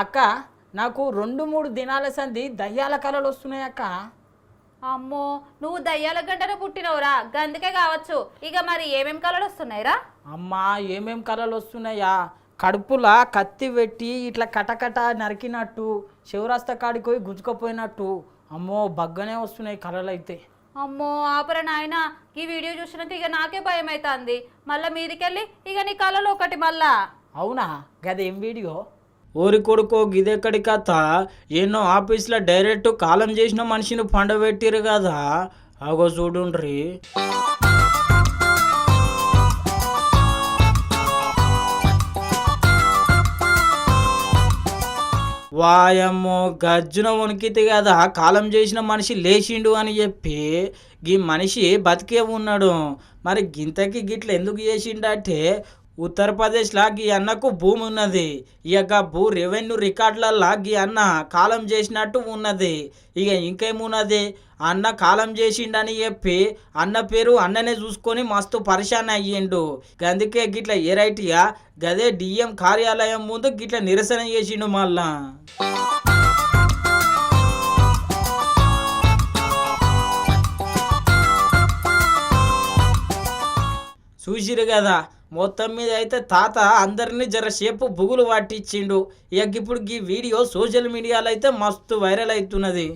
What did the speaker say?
అక్క నాకు 2-3 దినాల సంధి దయ్యాల కళలు వస్తున్నాయి అక్క. అమ్మో నువ్వు దయ్యాల గంటనే పుట్టినవురా, గందుకే కావచ్చు. ఇక మరి ఏమేం కలలు వస్తున్నాయిరా? అమ్మా ఏమేం కళలు వస్తున్నాయా? కడుపులా కత్తి పెట్టి ఇట్లా కటకట నరికినట్టు, శివరాస్త కాడికి పోయి గుంజుకపోయినట్టు, అమ్మో బగ్గనే వస్తున్నాయి కళలు అయితే. అమ్మో ఆపర నాయన, ఈ వీడియో చూసినాక ఇక నాకే భయం అవుతుంది. మళ్ళీ మీదికెళ్ళి ఇక నీ కళలు ఒకటి మళ్ళా. అవునా గదేం వీడియో? ఊరి కొడుకో గిదెక్కడి కథ, ఎన్నో ఆఫీస్లో డైరెక్ట్ కాలం చేసిన మనిషిని పండబెట్టిరు కదా, అగో చూడుండ్రి. వాయమ్మో గజ్జున వణికితే కదా కాలం చేసిన మనిషి లేచిండు అని చెప్పి గీ మనిషి బతికే ఉన్నాడు. మరి గింతకి గిట్ల ఎందుకు చేసిండంటే ఉత్తరప్రదేశ్లో గీ అన్నకు భూమి ఉన్నది. ఇక భూ రెవెన్యూ రికార్డులల్లో గీ అన్న కాలం చేసినట్టు ఉన్నది. ఇక ఇంకేమున్నది, అన్న కాలం చేసిండని చెప్పి అన్న పేరు అన్ననే చూసుకొని మస్తు పరిశాన్ అయ్యిండు. అందుకే గిట్ల ఏరైటిగా గదే డిఎం కార్యాలయం ముందు గిట్ల నిరసన చేసిండు. మళ్ళా చూసిరు కదా, మొత్తం మీద అయితే తాత అందరినీ జరసేపు బుగులు పట్టించిండు. ఇక ఇప్పుడు ఈ వీడియో సోషల్ మీడియాలో అయితే మస్తు వైరల్ అవుతున్నది.